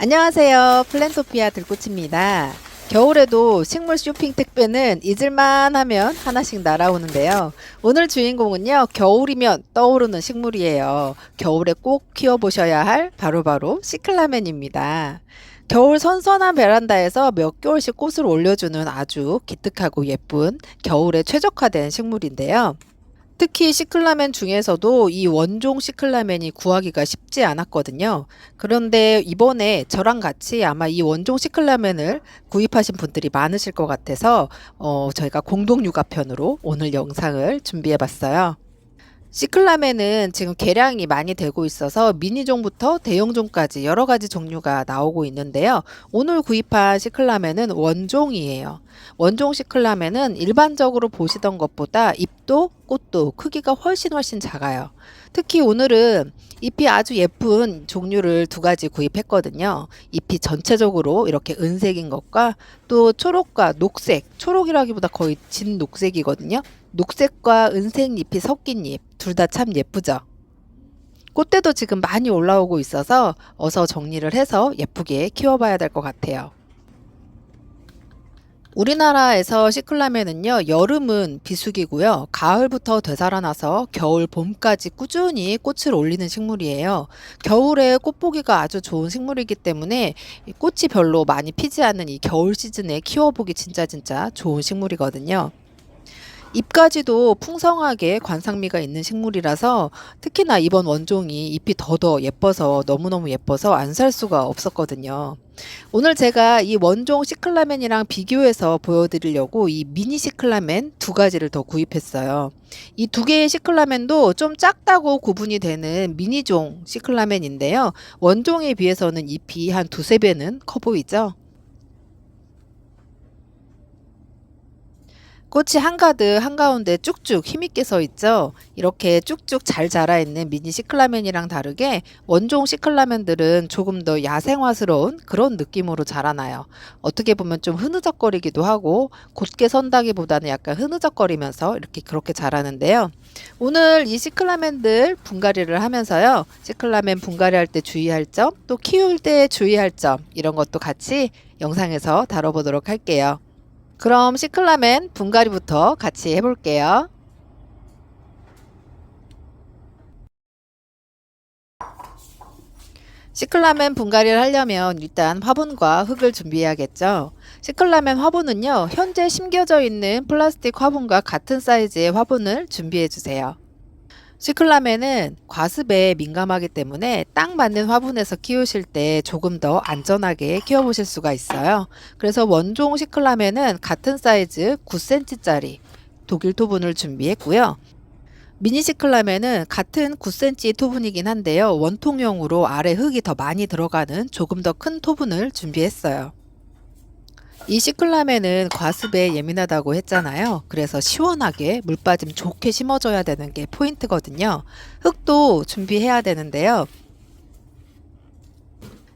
안녕하세요. 플랜토피아 들꽃입니다. 겨울에도 식물 쇼핑 택배는 잊을만 하면 하나씩 날아오는데요. 오늘 주인공은요, 겨울이면 떠오르는 식물이에요. 겨울에 꼭 키워보셔야 할 바로바로 시클라멘입니다. 겨울 선선한 베란다에서 몇 개월씩 꽃을 올려주는 아주 기특하고 예쁜 겨울에 최적화된 식물인데요. 특히 시클라멘 중에서도 이 원종 시클라멘이 구하기가 쉽지 않았거든요. 그런데 이번에 저랑 같이 아마 이 원종 시클라멘을 구입하신 분들이 많으실 것 같아서 저희가 공동 육아편으로 오늘 영상을 준비해 봤어요. 시클라멘은 지금 개량이 많이 되고 있어서 미니종부터 대형종까지 여러 가지 종류가 나오고 있는데요. 오늘 구입한 시클라멘은 원종이에요. 원종 시클라멘은 일반적으로 보시던 것보다 잎도 꽃도 크기가 훨씬 작아요. 특히 오늘은 잎이 아주 예쁜 종류를 두 가지 구입했거든요. 잎이 전체적으로 이렇게 은색인 것과 또 초록과 녹색, 초록이라기보다 거의 진 녹색이거든요. 녹색과 은색 잎이 섞인 잎, 둘 다 참 예쁘죠? 꽃대도 지금 많이 올라오고 있어서 어서 정리를 해서 예쁘게 키워봐야 될 것 같아요. 우리나라에서 시클라멘은요, 여름은 비수기고요, 가을부터 되살아나서 겨울, 봄까지 꾸준히 꽃을 올리는 식물이에요. 겨울에 꽃보기가 아주 좋은 식물이기 때문에 이 꽃이 별로 많이 피지 않는 이 겨울 시즌에 키워보기 진짜 좋은 식물이거든요. 잎가지도 풍성하게 관상미가 있는 식물이라서 특히나 이번 원종이 잎이 더더 예뻐서 너무너무 예뻐서 안 살 수가 없었거든요. 오늘 제가 이 원종 시클라멘이랑 비교해서 보여드리려고 이 미니 시클라멘 두 가지를 더 구입했어요. 이 두 개의 시클라멘도 좀 작다고 구분이 되는 미니종 시클라멘인데요. 원종에 비해서는 잎이 한 두세 배는 커 보이죠? 꽃이 한가득 한가운데 쭉쭉 힘있게 서 있죠. 이렇게 쭉쭉 잘 자라있는 미니 시클라멘이랑 다르게 원종 시클라멘들은 조금 더 야생화스러운 그런 느낌으로 자라나요. 어떻게 보면 좀 흐느적거리기도 하고 곧게 선다기보다는 약간 흐느적거리면서 이렇게 그렇게 자라는데요. 오늘 이 시클라멘들 분갈이를 하면서요. 시클라멘 분갈이할 때 주의할 점, 또 키울 때 주의할 점 이런 것도 같이 영상에서 다뤄보도록 할게요. 그럼 시클라멘 분갈이부터 같이 해볼게요. 시클라멘 분갈이를 하려면 일단 화분과 흙을 준비해야겠죠. 시클라멘 화분은요, 현재 심겨져 있는 플라스틱 화분과 같은 사이즈의 화분을 준비해 주세요. 시클라멘은 과습에 민감하기 때문에 딱 맞는 화분에서 키우실 때 조금 더 안전하게 키워보실 수가 있어요. 그래서 원종 시클라멘은 같은 사이즈 9cm짜리 독일 토분을 준비했고요. 미니 시클라멘은 같은 9cm 토분이긴 한데요. 원통형으로 아래 흙이 더 많이 들어가는 조금 더 큰 토분을 준비했어요. 이 시클라멘은 과습에 예민하다고 했잖아요. 그래서 시원하게 물 빠짐 좋게 심어줘야 되는 게 포인트거든요. 흙도 준비해야 되는데요.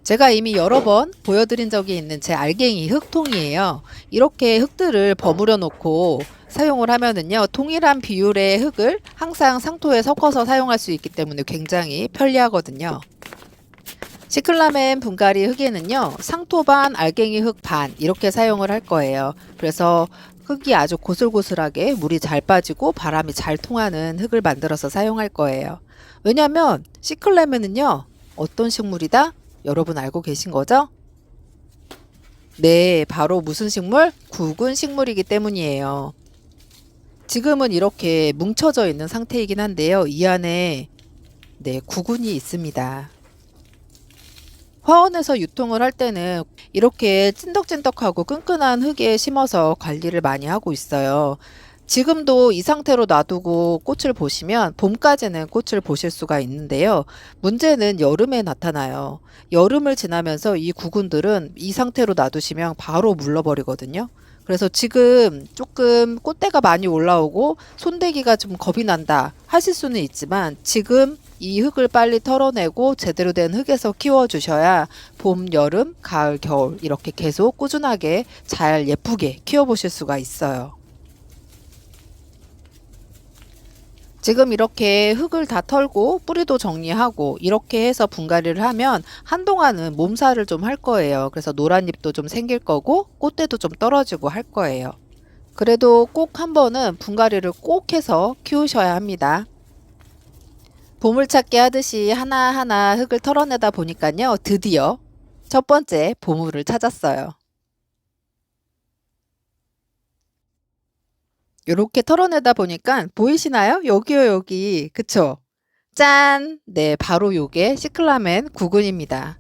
제가 이미 여러 번 보여드린 적이 있는 제 알갱이 흙통이에요. 이렇게 흙들을 버무려 놓고 사용을 하면은요, 동일한 비율의 흙을 항상 상토에 섞어서 사용할 수 있기 때문에 굉장히 편리하거든요. 시클라멘 분갈이 흙에는요, 상토 반, 알갱이 흙 반 이렇게 사용을 할 거예요. 그래서 흙이 아주 고슬고슬하게 물이 잘 빠지고 바람이 잘 통하는 흙을 만들어서 사용할 거예요. 왜냐면 시클라멘은요, 어떤 식물이다? 여러분 알고 계신 거죠? 네, 바로 무슨 식물? 굵은 식물이기 때문이에요. 지금은 이렇게 뭉쳐져 있는 상태이긴 한데요. 이 안에 네, 구근이 있습니다. 화원에서 유통을 할 때는 이렇게 찐덕찐덕하고 끈끈한 흙에 심어서 관리를 많이 하고 있어요. 지금도 이 상태로 놔두고 꽃을 보시면 봄까지는 꽃을 보실 수가 있는데요. 문제는 여름에 나타나요. 여름을 지나면서 이 구근들은 이 상태로 놔두시면 바로 물러버리거든요. 그래서 지금 조금 꽃대가 많이 올라오고 손대기가 좀 겁이 난다 하실 수는 있지만 지금 이 흙을 빨리 털어내고 제대로 된 흙에서 키워주셔야 봄, 여름, 가을, 겨울 이렇게 계속 꾸준하게 잘 예쁘게 키워보실 수가 있어요. 지금 이렇게 흙을 다 털고 뿌리도 정리하고 이렇게 해서 분갈이를 하면 한동안은 몸살을 좀 할 거예요. 그래서 노란 잎도 좀 생길 거고 꽃대도 좀 떨어지고 할 거예요. 그래도 꼭 한 번은 분갈이를 꼭 해서 키우셔야 합니다. 보물찾기 하듯이 하나하나 흙을 털어내다 보니까요. 드디어 첫 번째 보물을 찾았어요. 요렇게 털어내다 보니까 보이시나요? 여기요, 여기. 그쵸? 짠! 네, 바로 요게 시클라멘 구근입니다.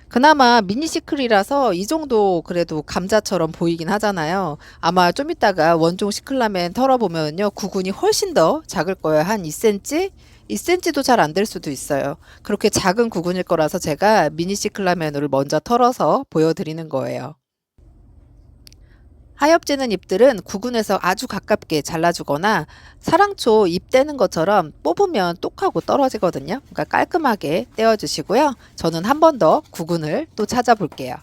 그나마 미니 시클이라서 이 정도 그래도 감자처럼 보이긴 하잖아요. 아마 좀 이따가 원종 시클라멘 털어보면요. 구근이 훨씬 더 작을 거예요. 한 2cm? 2cm도 잘 안 될 수도 있어요. 그렇게 작은 구근일 거라서 제가 미니 시클라멘을 먼저 털어서 보여드리는 거예요. 하엽지는 잎들은 구근에서 아주 가깝게 잘라주거나 사랑초 잎 떼는 것처럼 뽑으면 똑하고 떨어지거든요. 그러니까 깔끔하게 떼어주시고요. 저는 한 번 더 구근을 또 찾아볼게요.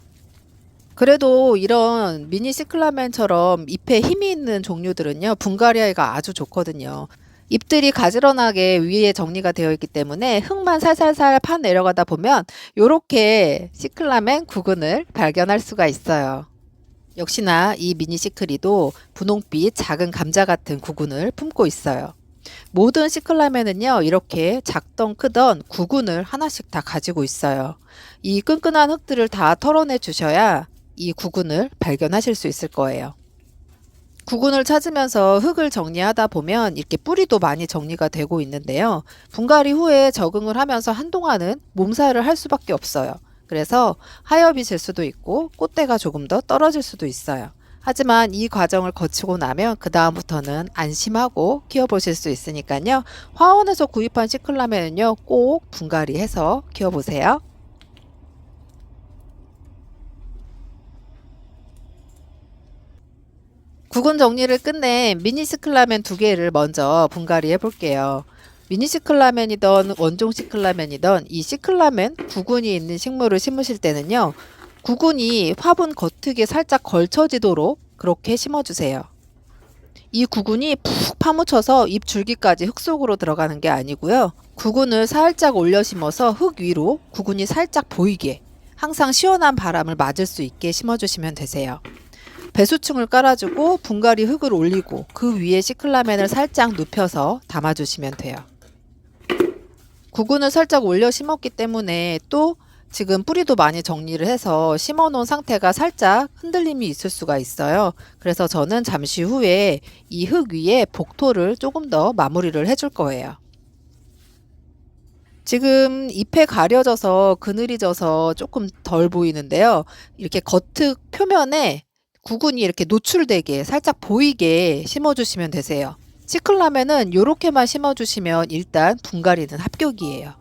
그래도 이런 미니 시클라멘처럼 잎에 힘이 있는 종류들은요. 분갈이가 아주 좋거든요. 잎들이 가지런하게 위에 정리가 되어 있기 때문에 흙만 살살살 파 내려가다 보면 이렇게 시클라멘 구근을 발견할 수가 있어요. 역시나 이 미니 시크리도 분홍빛 작은 감자 같은 구근을 품고 있어요. 모든 시클라멘은요, 이렇게 작던 크던 구근을 하나씩 다 가지고 있어요. 이 끈끈한 흙들을 다 털어내 주셔야 이 구근을 발견하실 수 있을 거예요. 구근을 찾으면서 흙을 정리하다 보면 이렇게 뿌리도 많이 정리가 되고 있는데요. 분갈이 후에 적응을 하면서 한동안은 몸살을 할 수밖에 없어요. 그래서 하엽이 질 수도 있고 꽃대가 조금 더 떨어질 수도 있어요. 하지만 이 과정을 거치고 나면 그 다음부터는 안심하고 키워보실 수 있으니까요. 화원에서 구입한 시클라멘은요. 꼭 분갈이해서 키워보세요. 구근 정리를 끝낸 미니 시클라멘 2개를 먼저 분갈이 해볼게요. 미니 시클라멘이던 원종 시클라멘이던 이 시클라멘 구근이 있는 식물을 심으실 때는요. 구근이 화분 겉흙에 살짝 걸쳐지도록 그렇게 심어주세요. 이 구근이 푹 파묻혀서 잎 줄기까지 흙 속으로 들어가는 게 아니고요. 구근을 살짝 올려 심어서 흙 위로 구근이 살짝 보이게 항상 시원한 바람을 맞을 수 있게 심어주시면 되세요. 배수층을 깔아주고 분갈이 흙을 올리고 그 위에 시클라멘을 살짝 눕혀서 담아주시면 돼요. 구근을 살짝 올려 심었기 때문에 또 지금 뿌리도 많이 정리를 해서 심어 놓은 상태가 살짝 흔들림이 있을 수가 있어요. 그래서 저는 잠시 후에 이 흙 위에 복토를 조금 더 마무리를 해줄 거예요. 지금 잎에 가려져서 그늘이 져서 조금 덜 보이는데요. 이렇게 겉흙 표면에 구근이 이렇게 노출되게 살짝 보이게 심어주시면 되세요. 시클라멘은 이렇게만 심어주시면 일단 분갈이는 합격이에요.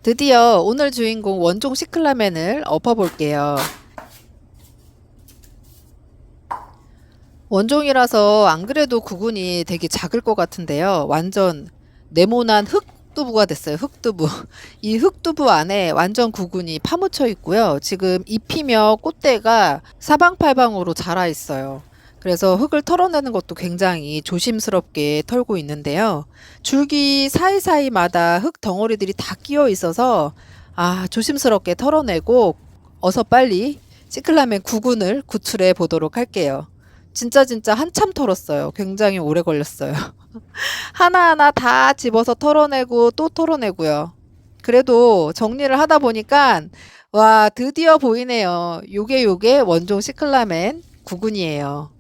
드디어 오늘 주인공 원종 시클라멘을 엎어볼게요. 원종이라서 안 그래도 구근이 되게 작을 것 같은데요. 완전 네모난 흙두부가 됐어요. 흙두부. 이 흙두부 안에 완전 구근이 파묻혀 있고요. 지금 잎이며 꽃대가 사방팔방으로 자라 있어요. 그래서 흙을 털어내는 것도 굉장히 조심스럽게 털고 있는데요. 줄기 사이사이마다 흙 덩어리들이 다 끼어 있어서 조심스럽게 털어내고 어서 빨리 시클라멘 구근을 구출해 보도록 할게요. 진짜 한참 털었어요. 굉장히 오래 걸렸어요. 하나하나 다 집어서 털어내고 또 털어내고요. 그래도 정리를 하다 보니까 와, 드디어 보이네요. 요게 원종 시클라멘 구근이에요.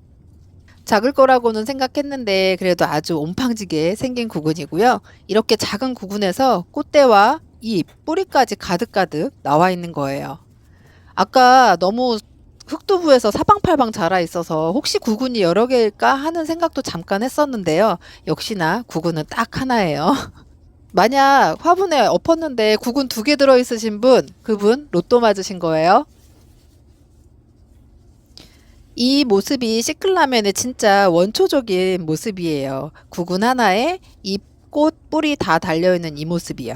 작을 거라고는 생각했는데 그래도 아주 옴팡지게 생긴 구근이고요. 이렇게 작은 구근에서 꽃대와 잎, 뿌리까지 가득가득 나와 있는 거예요. 아까 너무 흙두부에서 사방팔방 자라 있어서 혹시 구근이 여러 개일까 하는 생각도 잠깐 했었는데요. 역시나 구근은 딱 하나예요. 만약 화분에 엎었는데 구근 2개 들어있으신 분, 그분 로또 맞으신 거예요. 이 모습이 시클라멘의 진짜 원초적인 모습이에요. 구근 하나에 잎, 꽃, 뿌리 다 달려있는 이 모습이요.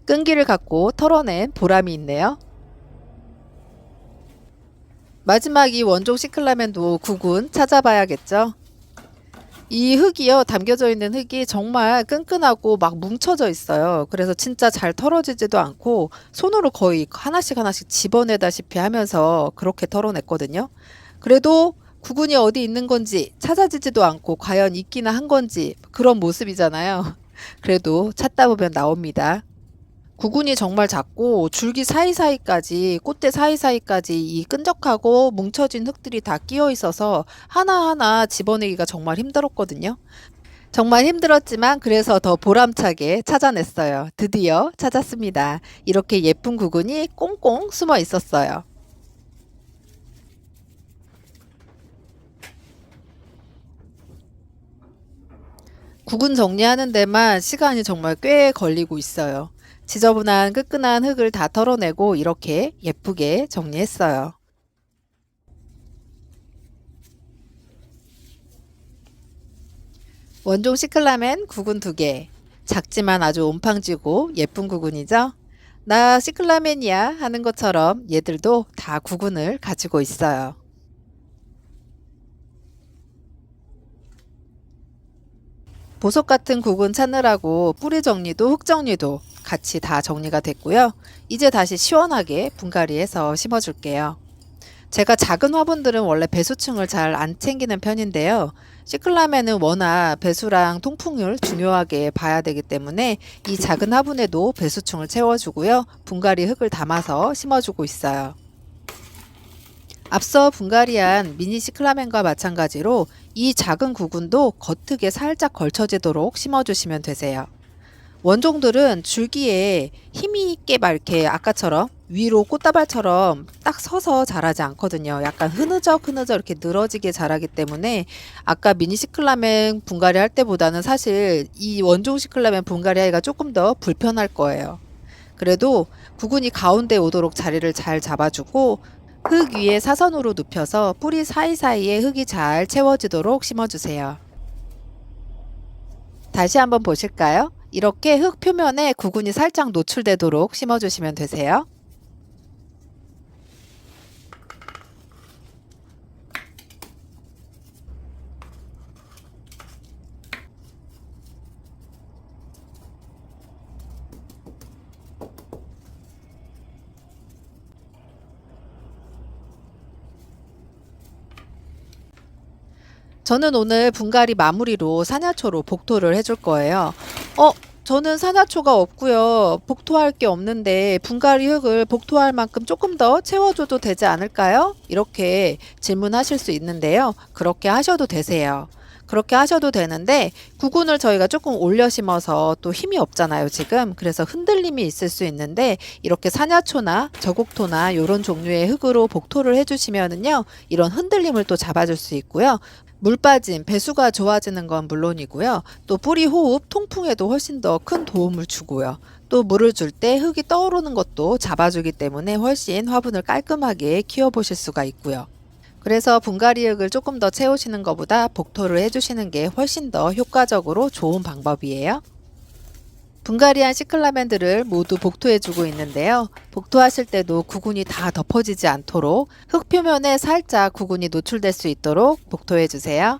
끈기를 갖고 털어낸 보람이 있네요. 마지막 이 원종 시클라멘도 구근 찾아봐야겠죠. 이 흙이요, 담겨져 있는 흙이 정말 끈끈하고 막 뭉쳐져 있어요. 그래서 진짜 잘 털어지지도 않고 손으로 거의 하나씩 하나씩 집어내다시피 하면서 그렇게 털어냈거든요. 그래도 구근이 어디 있는 건지 찾아지지도 않고 과연 있기나 한 건지 그런 모습이잖아요. 그래도 찾다 보면 나옵니다. 구근이 정말 작고 줄기 사이사이까지 꽃대 사이사이까지 이 끈적하고 뭉쳐진 흙들이 다 끼어 있어서 하나하나 집어내기가 정말 힘들었거든요. 정말 힘들었지만 그래서 더 보람차게 찾아냈어요. 드디어 찾았습니다. 이렇게 예쁜 구근이 꽁꽁 숨어 있었어요. 구근 정리하는 데만 시간이 정말 꽤 걸리고 있어요. 지저분한 끈끈한 흙을 다 털어내고 이렇게 예쁘게 정리했어요. 원종 시클라멘 구근 2개. 작지만 아주 온팡지고 예쁜 구근이죠? 나 시클라멘이야 하는 것처럼 얘들도 다 구근을 가지고 있어요. 보석 같은 구근 찾느라고 뿌리 정리도 흙 정리도 같이 다 정리가 됐고요. 이제 다시 시원하게 분갈이해서 심어줄게요. 제가 작은 화분들은 원래 배수층을 잘 안 챙기는 편인데요. 시클라멘은 워낙 배수랑 통풍을 중요하게 봐야 되기 때문에 이 작은 화분에도 배수층을 채워주고요. 분갈이 흙을 담아서 심어주고 있어요. 앞서 분갈이한 미니 시클라멘과 마찬가지로 이 작은 구근도 겉흙에 살짝 걸쳐지도록 심어주시면 되세요. 원종들은 줄기에 힘이 있게 막 이렇게 아까처럼 위로 꽃다발처럼 딱 서서 자라지 않거든요. 약간 흐느적 이렇게 늘어지게 자라기 때문에 아까 미니 시클라멘 분갈이 할 때보다는 사실 이 원종 시클라멘 분갈이 하기가 조금 더 불편할 거예요. 그래도 구근이 가운데 오도록 자리를 잘 잡아주고 흙 위에 사선으로 눕혀서 뿌리 사이사이에 흙이 잘 채워지도록 심어주세요. 다시 한번 보실까요? 이렇게 흙 표면에 구근이 살짝 노출되도록 심어주시면 되세요. 저는 오늘 분갈이 마무리로 사냐초로 복토를 해줄 거예요. 저는 사냐초가 없고요. 복토할 게 없는데 분갈이 흙을 복토할 만큼 조금 더 채워줘도 되지 않을까요? 이렇게 질문하실 수 있는데요. 그렇게 하셔도 되세요. 그렇게 하셔도 되는데 구근을 저희가 조금 올려 심어서 또 힘이 없잖아요, 지금. 그래서 흔들림이 있을 수 있는데 이렇게 사냐초나 저곡토나 이런 종류의 흙으로 복토를 해주시면은요, 이런 흔들림을 또 잡아줄 수 있고요. 물 빠짐, 배수가 좋아지는 건 물론이고요. 또 뿌리 호흡, 통풍에도 훨씬 더 큰 도움을 주고요. 또 물을 줄 때 흙이 떠오르는 것도 잡아주기 때문에 훨씬 화분을 깔끔하게 키워보실 수가 있고요. 그래서 분갈이 흙을 조금 더 채우시는 것보다 복토를 해주시는 게 훨씬 더 효과적으로 좋은 방법이에요. 분갈이한 시클라멘들을 모두 복토해주고 있는데요. 복토하실 때도 구근이 다 덮어지지 않도록 흙 표면에 살짝 구근이 노출될 수 있도록 복토해주세요.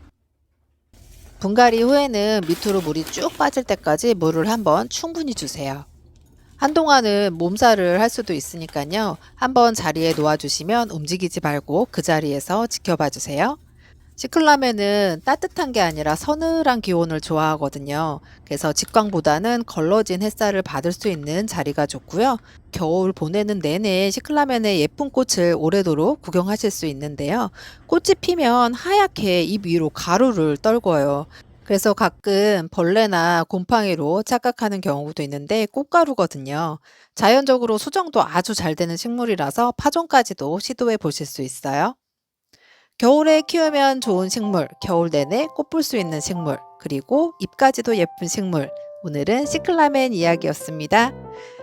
분갈이 후에는 밑으로 물이 쭉 빠질 때까지 물을 한번 충분히 주세요. 한동안은 몸살을 할 수도 있으니까요. 한번 자리에 놓아주시면 움직이지 말고 그 자리에서 지켜봐 주세요. 시클라멘은 따뜻한 게 아니라 서늘한 기온을 좋아하거든요. 그래서 직광보다는 걸러진 햇살을 받을 수 있는 자리가 좋고요. 겨울 보내는 내내 시클라멘의 예쁜 꽃을 오래도록 구경하실 수 있는데요. 꽃이 피면 하얗게 잎 위로 가루를 떨궈요. 그래서 가끔 벌레나 곰팡이로 착각하는 경우도 있는데 꽃가루거든요. 자연적으로 수정도 아주 잘 되는 식물이라서 파종까지도 시도해 보실 수 있어요. 겨울에 키우면 좋은 식물, 겨울 내내 꽃 볼 수 있는 식물, 그리고 잎까지도 예쁜 식물. 오늘은 시클라멘 이야기였습니다.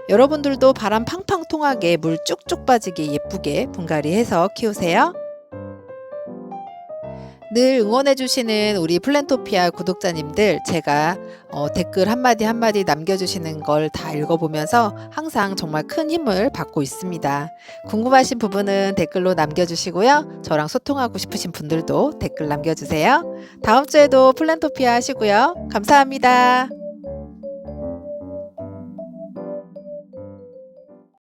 여러분들도 바람 팡팡 통하게 물 쭉쭉 빠지게 예쁘게 분갈이해서 키우세요. 늘 응원해주시는 우리 플랜토피아 구독자님들, 제가 댓글 한마디 한마디 남겨주시는 걸 다 읽어보면서 항상 정말 큰 힘을 받고 있습니다. 궁금하신 부분은 댓글로 남겨주시고요. 저랑 소통하고 싶으신 분들도 댓글 남겨주세요. 다음 주에도 플랜토피아 하시고요. 감사합니다.